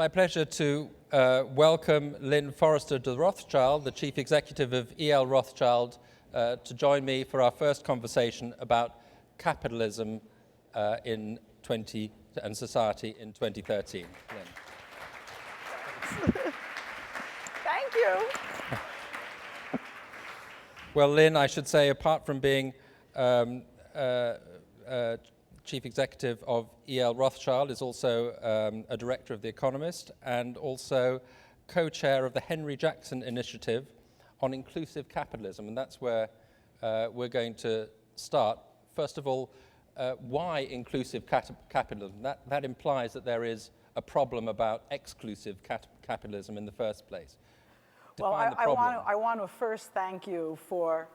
my pleasure to welcome Lynn Forester de Rothschild, the Chief Executive of E.L. Rothschild, to join me for our first conversation about capitalism and society in 2013. Lynn. Thank you. Well, Lynn, I should say, apart from being Chief Executive of E.L. Rothschild, is also a director of The Economist and also co-chair of the Henry Jackson Initiative on Inclusive Capitalism, and that's where we're going to start. First of all, why inclusive capitalism? That implies that there is a problem about exclusive capitalism in the first place. Well, I want to first thank you for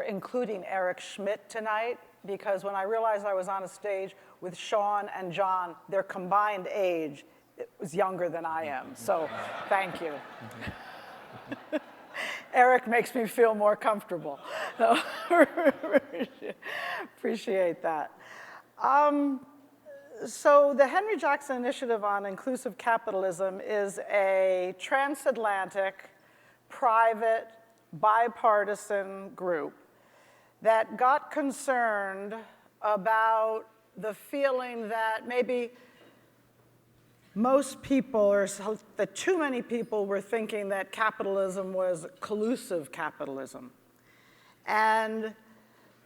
including Eric Schmidt tonight, because when I realized I was on a stage with Sean and John, their combined age was younger than I am. So thank you. Eric makes me feel more comfortable. So, appreciate that. So the Henry Jackson Initiative on Inclusive Capitalism is a transatlantic, private, bipartisan group that got concerned about the feeling that maybe most people, or that too many people, were thinking that capitalism was collusive capitalism. And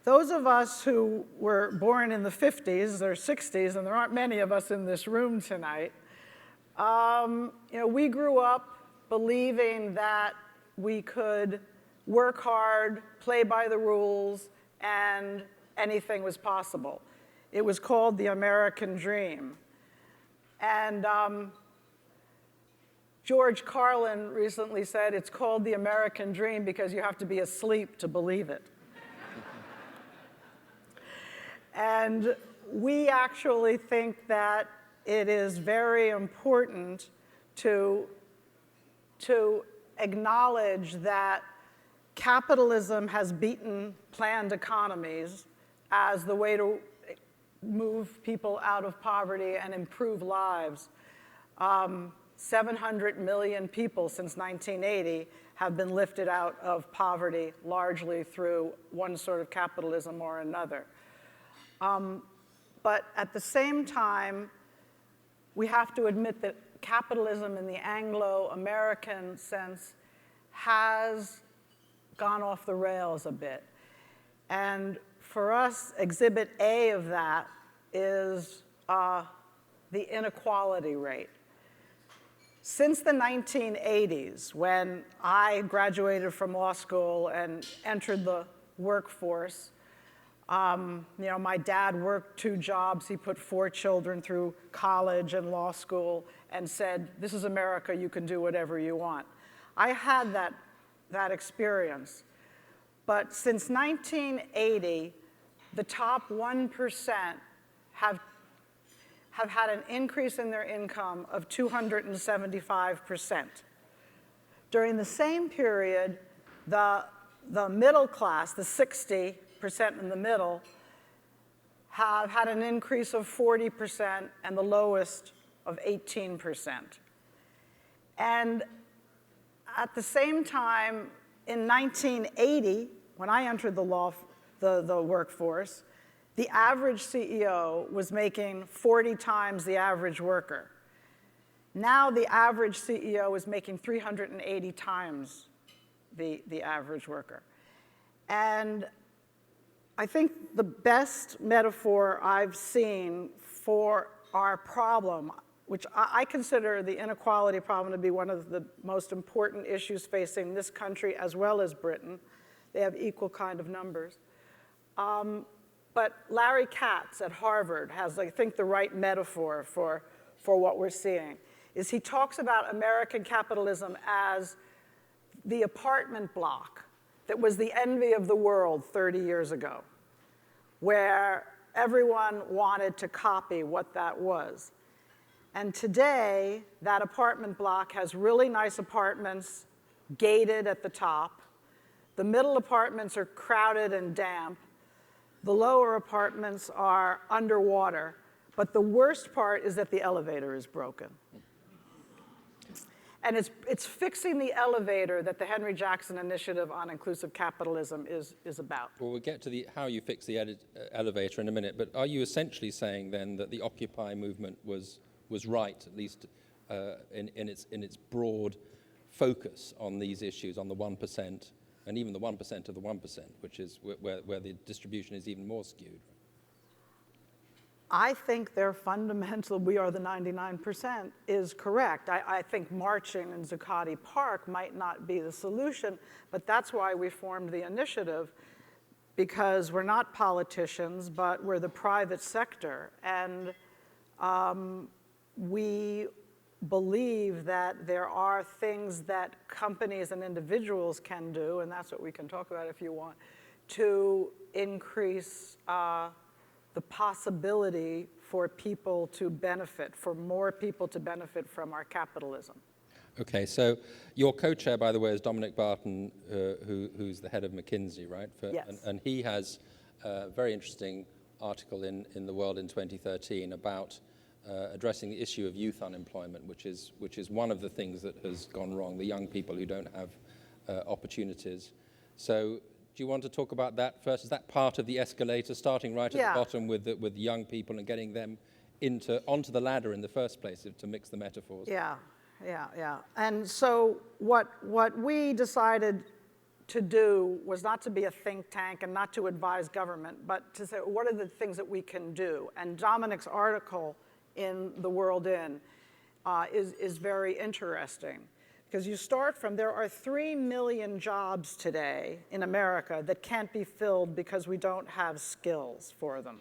those of us who were born in the 50s or 60s, and there aren't many of us in this room tonight, we grew up believing that we could work hard, play by the rules, and anything was possible. It was called the American Dream. And George Carlin recently said it's called the American Dream because you have to be asleep to believe it. And we actually think that it is very important to acknowledge that capitalism has beaten planned economies as the way to move people out of poverty and improve lives. 700 million people since 1980 have been lifted out of poverty largely through one sort of capitalism or another. But at the same time, we have to admit that capitalism in the Anglo-American sense has gone off the rails a bit. And for us, exhibit A of that is the inequality rate. Since the 1980s, when I graduated from law school and entered the workforce, my dad worked 2 jobs. He put 4 children through college and law school and said, "This is America, you can do whatever you want." I had that experience. But since 1980, the top 1% have had an increase in their income of 275%. During the same period, the middle class, the 60% in the middle, have had an increase of 40% and the lowest of 18%. And at the same time, in 1980, when I entered the workforce, the average CEO was making 40 times the average worker. Now the average CEO is making 380 times the average worker. And I think the best metaphor I've seen for our problem, which I consider the inequality problem to be one of the most important issues facing this country as well as Britain. They have equal kind of numbers. But Larry Katz at Harvard has, I think, the right metaphor for what we're seeing. Is he talks about American capitalism as the apartment block that was the envy of the world 30 years ago, where everyone wanted to copy what that was. And today, that apartment block has really nice apartments, gated at the top. The middle apartments are crowded and damp. The lower apartments are underwater. But the worst part is that the elevator is broken. And it's fixing the elevator that the Henry Jackson Initiative on Inclusive Capitalism is about. Well, we'll get to how you fix the elevator in a minute, but are you essentially saying then that the Occupy movement was right, at least in its broad focus on these issues, on the 1%, and even the 1% of the 1%, which is where the distribution is even more skewed? I think their fundamental, we are the 99%, is correct. I think marching in Zuccotti Park might not be the solution, but that's why we formed the initiative, because we're not politicians, but we're the private sector. And we believe that there are things that companies and individuals can do, and that's what we can talk about if you want, to increase the possibility for people to benefit, for more people to benefit from our capitalism. Okay, so your co-chair, by the way, is Dominic Barton, who's the head of McKinsey, right? Yes. And he has a very interesting article in The World in 2013 about addressing the issue of youth unemployment, which is one of the things that has gone wrong, the young people who don't have opportunities. So do you want to talk about that first? Is that part of the escalator, starting right at the bottom with young people and getting them onto the ladder in the first place, to mix the metaphors? Yeah. And so what we decided to do was not to be a think tank and not to advise government, but to say, what are the things that we can do? And Dominic's article in The World In is very interesting. Because you start from, there are 3 million jobs today in America that can't be filled because we don't have skills for them.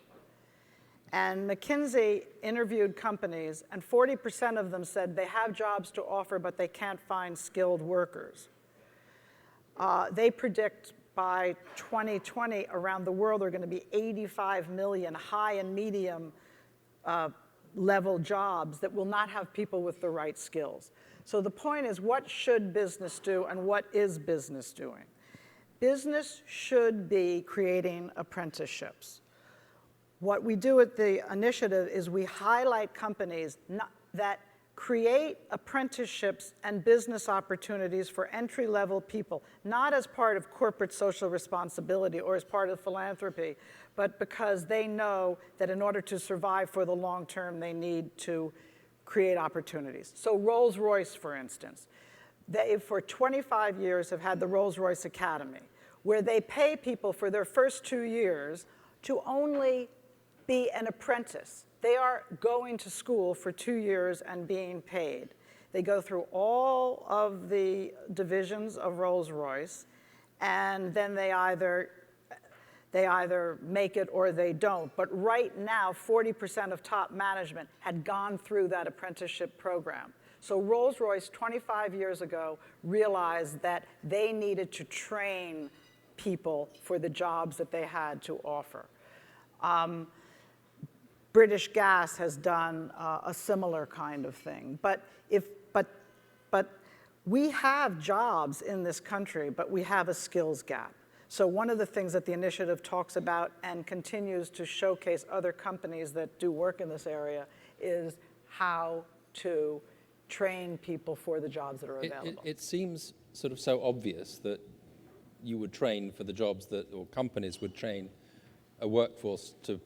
And McKinsey interviewed companies, and 40% of them said they have jobs to offer, but they can't find skilled workers. They predict by 2020 around the world there are going to be 85 million high and medium level jobs that will not have people with the right skills. So the point is, what should business do and what is business doing? Business should be creating apprenticeships. What we do at the initiative is we highlight companies that create apprenticeships and business opportunities for entry-level people, not as part of corporate social responsibility or as part of philanthropy, but because they know that in order to survive for the long term, they need to create opportunities. So Rolls-Royce, for instance, they for 25 years have had the Rolls-Royce Academy, where they pay people for their first 2 years to only be an apprentice. They are going to school for 2 years and being paid. They go through all of the divisions of Rolls-Royce, and then they either make it or they don't. But right now, 40% of top management had gone through that apprenticeship program. So Rolls-Royce, 25 years ago, realized that they needed to train people for the jobs that they had to offer. British Gas has done a similar kind of thing. But we have jobs in this country, but we have a skills gap. So one of the things that the initiative talks about and continues to showcase other companies that do work in this area is how to train people for the jobs that are available. It seems sort of so obvious that you would train for the jobs that, or companies would train a workforce to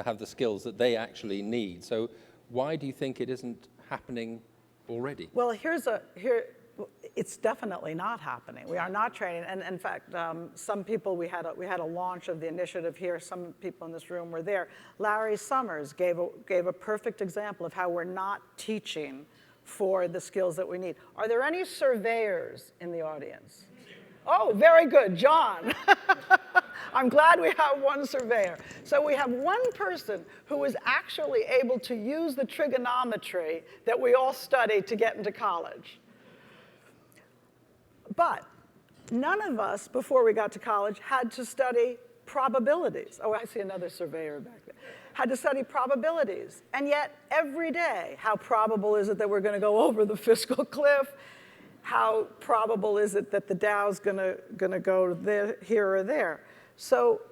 have the skills that they actually need. So why do you think it isn't happening already? Well, it's definitely not happening. We are not training, and in fact, some people, we had a launch of the initiative here. Some people in this room were there. Larry Summers gave a perfect example of how we're not teaching for the skills that we need. Are there any surveyors in the audience? Oh, very good, John. I'm glad we have one surveyor. So we have one person who is actually able to use the trigonometry that we all studied to get into college. But none of us, before we got to college, had to study probabilities. Oh, I see another surveyor back there. Had to study probabilities. And yet, every day, how probable is it that we're going to go over the fiscal cliff? How probable is it that the Dow's going to go there, here or there? So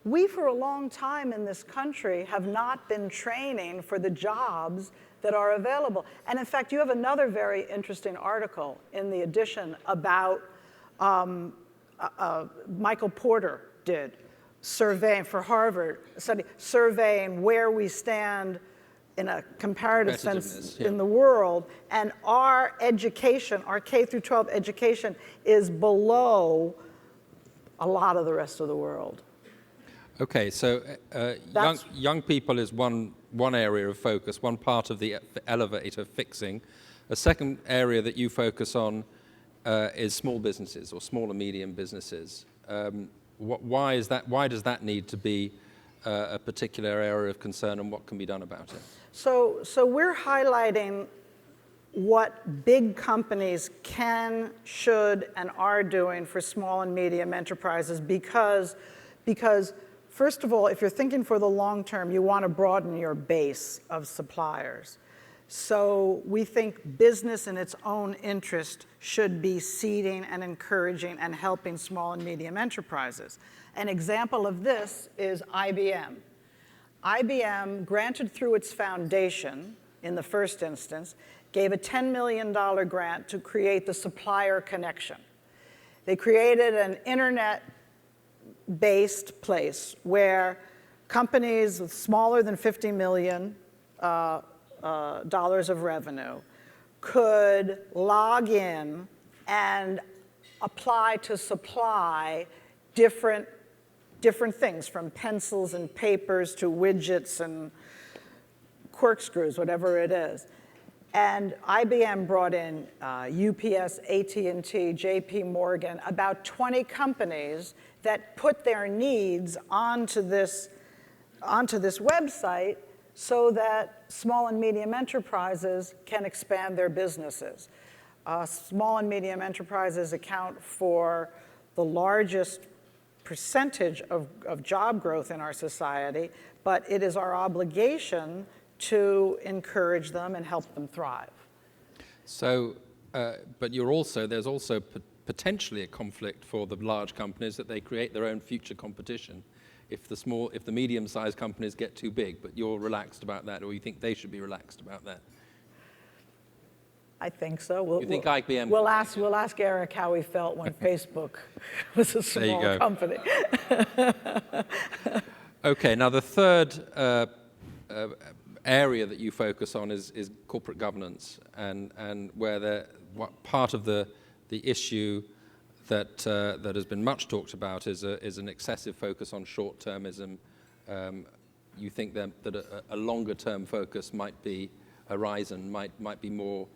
we, for a long time in this country, have not been training for the jobs that are available. And in fact, you have another very interesting article in the edition about Michael Porter did, surveying for Harvard, surveying where we stand in a comparative sense in the world, and our education, our K through 12 education, is below a lot of the rest of the world. Okay, so young people is one area of focus, one part of the elevator fixing. A second area that you focus on is small businesses or small and medium businesses. Why does that need to be a particular area of concern, and what can be done about it? So we're highlighting what big companies can, should, and are doing for small and medium enterprises because first of all, if you're thinking for the long term, you want to broaden your base of suppliers. So we think business in its own interest should be seeding and encouraging and helping small and medium enterprises. An example of this is IBM. IBM, granted through its foundation in the first instance, gave a $10 million grant to create the supplier connection. They created an internet-based place where companies with smaller than $50 million dollars of revenue could log in and apply to supply different things, from pencils and papers to widgets and corkscrews, whatever it is. And IBM brought in UPS, AT&T, JP Morgan, about 20 companies that put their needs onto this website so that small and medium enterprises can expand their businesses. Small and medium enterprises account for the largest percentage of job growth in our society, but it is our obligation to encourage them and help them thrive. So, but there's also potentially a conflict for the large companies that they create their own future competition. If the medium-sized companies get too big, but you're relaxed about that, or you think they should be relaxed about that? I think so. You think IBM? We'll ask Eric how he felt when Facebook was a small company. Okay. Now the third area that you focus on is corporate governance, and where part of the issue that has been much talked about is an excessive focus on short-termism. You think that a longer-term focus might be horizon, might be more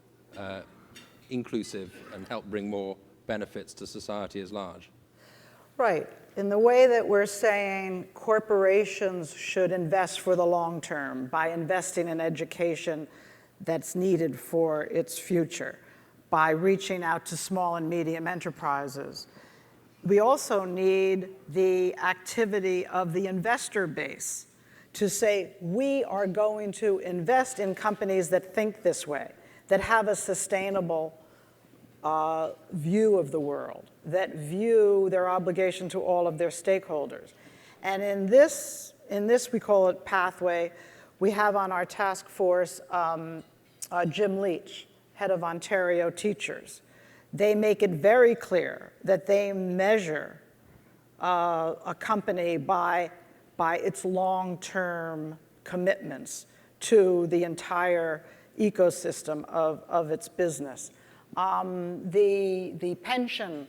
inclusive and help bring more benefits to society as large. Right. In the way that we're saying corporations should invest for the long term by investing in education that's needed for its future, by reaching out to small and medium enterprises. We also need the activity of the investor base to say, we are going to invest in companies that think this way, that have a sustainable view of the world, that view their obligation to all of their stakeholders. And in this we call it pathway, we have on our task force Jim Leach, head of Ontario Teachers. They make it very clear that they measure a company by its long-term commitments to the entire ecosystem of its business. The pension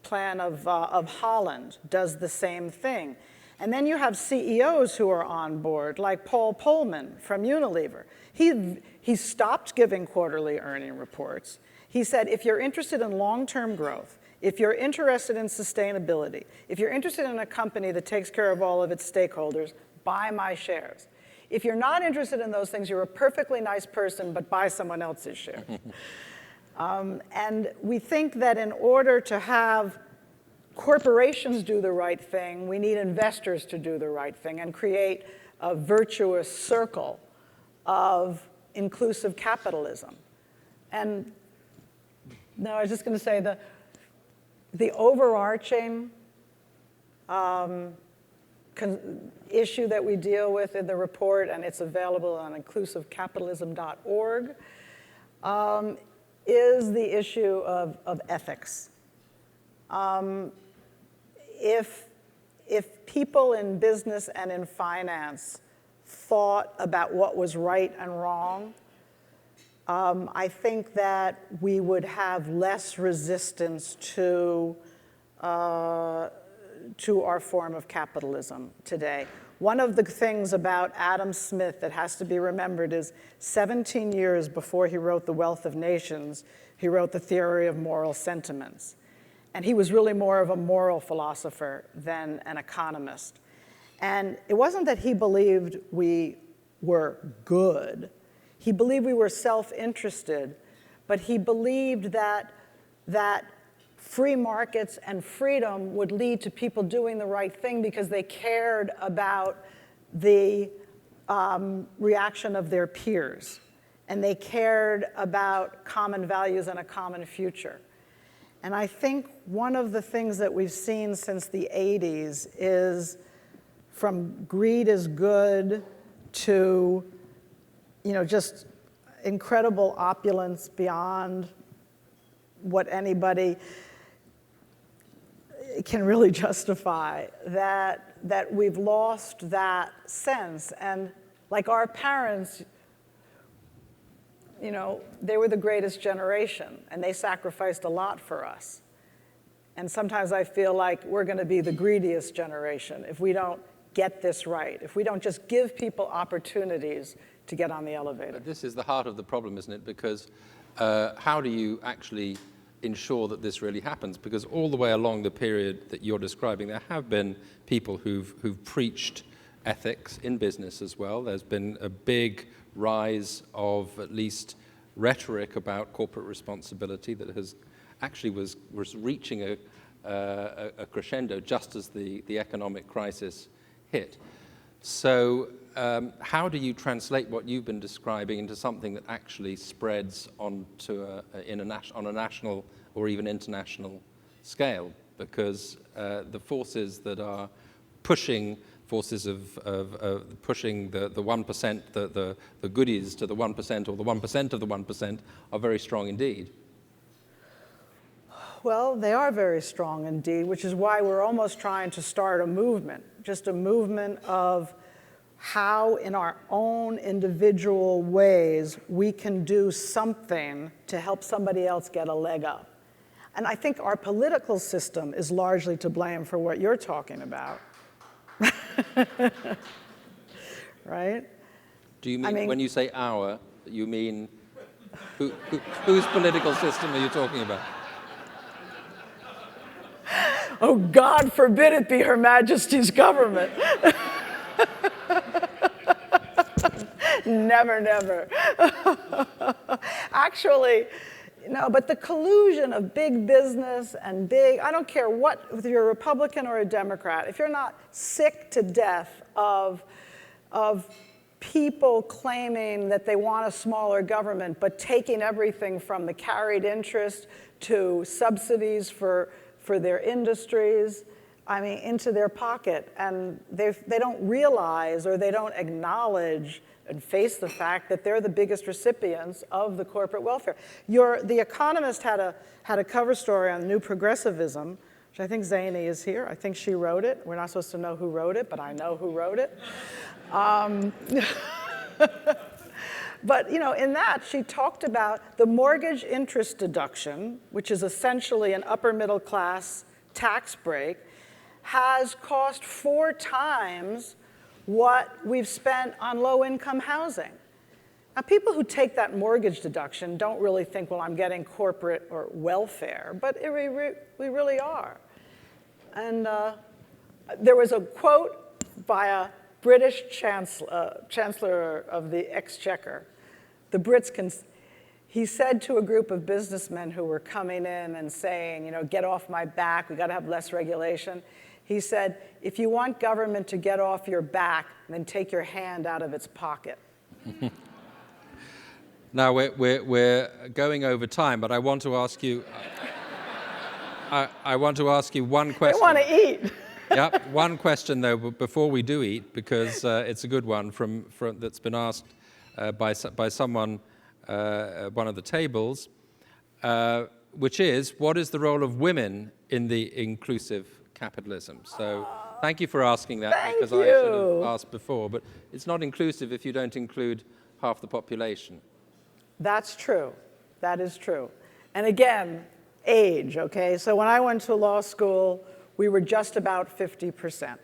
plan of Holland does the same thing. And then you have CEOs who are on board, like Paul Pullman from Unilever. He stopped giving quarterly earning reports. He said, if you're interested in long-term growth, if you're interested in sustainability, if you're interested in a company that takes care of all of its stakeholders, buy my shares. If you're not interested in those things, you're a perfectly nice person, but buy someone else's shares. And we think that in order to have corporations do the right thing, we need investors to do the right thing and create a virtuous circle of inclusive capitalism. And no, I was just going to say the issue that we deal with in the report, and it's available on inclusivecapitalism.org, is the issue of ethics. If people in business and in finance thought about what was right and wrong, I think that we would have less resistance to our form of capitalism today. One of the things about Adam Smith that has to be remembered is 17 years before he wrote The Wealth of Nations, he wrote The Theory of Moral Sentiments. And he was really more of a moral philosopher than an economist. And it wasn't that he believed we were good. He believed we were self-interested, but he believed that free markets and freedom would lead to people doing the right thing because they cared about the reaction of their peers, and they cared about common values and a common future. And I think one of the things that we've seen since the 80s is from greed is good to, just incredible opulence beyond what anybody can really justify, that we've lost that sense. And like our parents, they were the greatest generation, and they sacrificed a lot for us. And sometimes I feel like we're going to be the greediest generation if we don't get this right, if we don't just give people opportunities to get on the elevator. This is the heart of the problem, isn't it? Because how do you actually ensure that this really happens? Because all the way along the period that you're describing, there have been people who've preached ethics in business as well. There's been a big rise of at least rhetoric about corporate responsibility that has actually was reaching a crescendo just as the economic crisis hit. So how do you translate what you've been describing into something that actually spreads onto on a national or even international scale? Because the forces that are pushing forces of pushing the 1%, the goodies to the 1% or the 1% of the 1% are very strong indeed. Well, they are very strong indeed, which is why we're almost trying to start a movement, just a movement of how in our own individual ways we can do something to help somebody else get a leg up. And I think our political system is largely to blame for what you're talking about. Right? Do you mean, when you say our, you mean whose political system are you talking about? Oh, God forbid it be Her Majesty's government. Never, never. Actually, but the collusion of big business and I don't care whether you're a Republican or a Democrat, if you're not sick to death of people claiming that they want a smaller government, but taking everything from the carried interest to subsidies for their industries, into their pocket, and they don't realize or they don't acknowledge and face the fact that they're the biggest recipients of the corporate welfare. The Economist had a cover story on new progressivism, which I think Zaini is here. I think she wrote it. We're not supposed to know who wrote it, but I know who wrote it. But in that, she talked about the mortgage interest deduction, which is essentially an upper middle class tax break, has cost 4 times what we've spent on low-income housing. Now, people who take that mortgage deduction don't really think, well, I'm getting corporate or welfare, but we really are. And there was a quote by a British Chancellor of the Exchequer. The Brits he said to a group of businessmen who were coming in and saying, get off my back, we got to have less regulation. He said, if you want government to get off your back, then take your hand out of its pocket. Now, we're going over time, but I want to ask you, I want to ask you one question. I want to eat. Yep. One question though, before we do eat, because it's a good one from that's been asked by someone, one of the tables, which is, what is the role of women in the inclusive capitalism? So thank you for asking that, because I should have asked before, but it's not inclusive if you don't include half the population. That's true. That is true. And again, age, okay? So when I went to law school, we were just about 50%.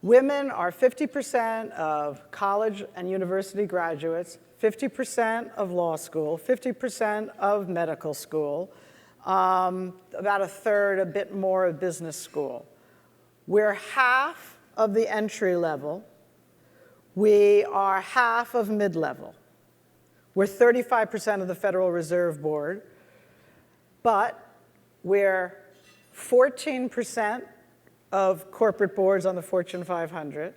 Women are 50% of college and university graduates, 50% of law school, 50% of medical school, about a third, a bit more of business school. We're half of the entry level. We are half of mid-level. We're 35% of the Federal Reserve Board, but we're 14% of corporate boards on the Fortune 500.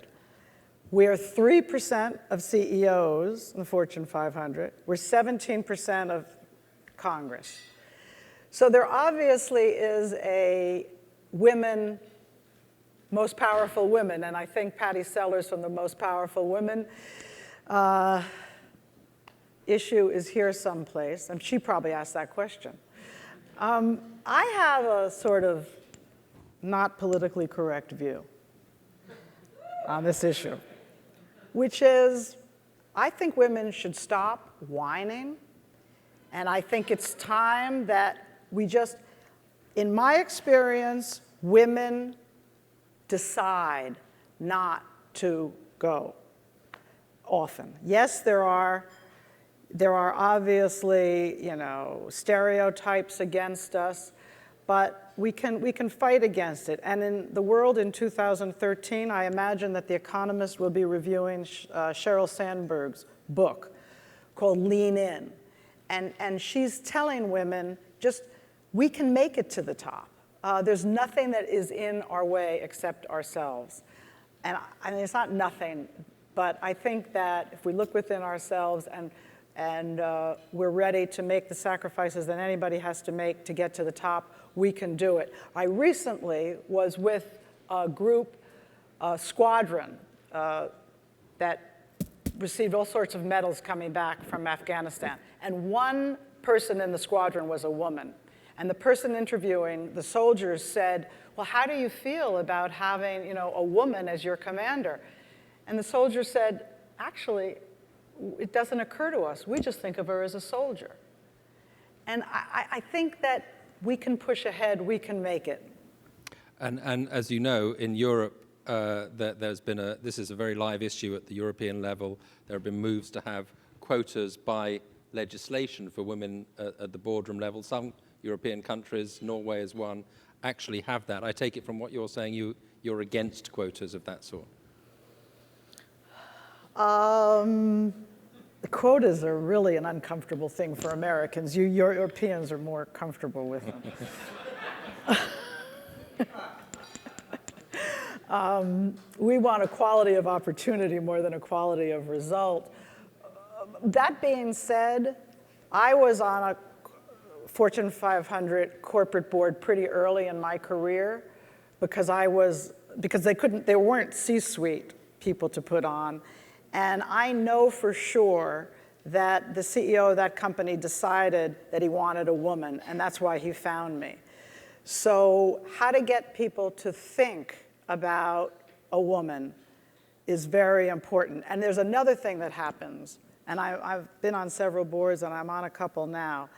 We're 3% of CEOs in the Fortune 500. We're 17% of Congress. So there obviously is a women, most powerful women, and I think Patty Sellers from the Most Powerful Women issue is here someplace, and she probably asked that question. I have a sort of not politically correct view on this issue, which is I think women should stop whining, and I think it's time that we just, in my experience, women decide not to go often. Yes, there are obviously, stereotypes against us, but we can fight against it. And in the world in 2013, I imagine that The Economist will be reviewing Sheryl Sandberg's book called Lean In. And she's telling women, we can make it to the top. There's nothing that is in our way except ourselves. And I mean, it's not nothing, but I think that if we look within ourselves and we're ready to make the sacrifices that anybody has to make to get to the top, we can do it. I recently was with a group, a squadron, that received all sorts of medals coming back from Afghanistan. And one person in the squadron was a woman. And the person interviewing the soldiers said, well, how do you feel about having, a woman as your commander? And the soldier said, actually, it doesn't occur to us. We just think of her as a soldier. And I think that we can push ahead, we can make it. And as you know, in Europe, this is a very live issue at the European level. There have been moves to have quotas by legislation for women at the boardroom level. Some European countries, Norway is one, actually have that. I take it from what you're saying, you're against quotas of that sort. The quotas are really an uncomfortable thing for Americans. You Europeans are more comfortable with them. We want equality of opportunity more than equality of result. That being said, I was on a Fortune 500 corporate board pretty early in my career because they weren't C-suite people to put on. And I know for sure that the CEO of that company decided that he wanted a woman, and that's why he found me. So how to get people to think about a woman is very important. And there's another thing that happens, and I've been on several boards, and I'm on a couple now.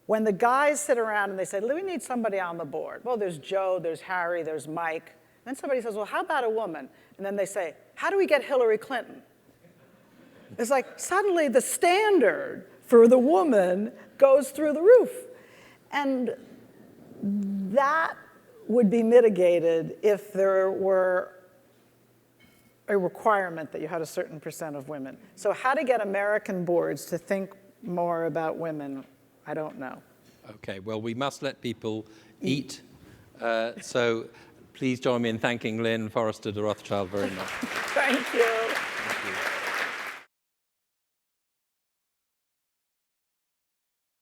When the guys sit around and they say, we need somebody on the board. Well, there's Joe, there's Harry, there's Mike. Then somebody says, well, how about a woman? And then they say, how do we get Hillary Clinton? It's like suddenly the standard for the woman goes through the roof. And that would be mitigated if there were a requirement that you had a certain percent of women. So how to get American boards to think more about women, I don't know. Okay, well, we must let people eat. So please join me in thanking Lynn Forester de Rothschild very much. Thank you.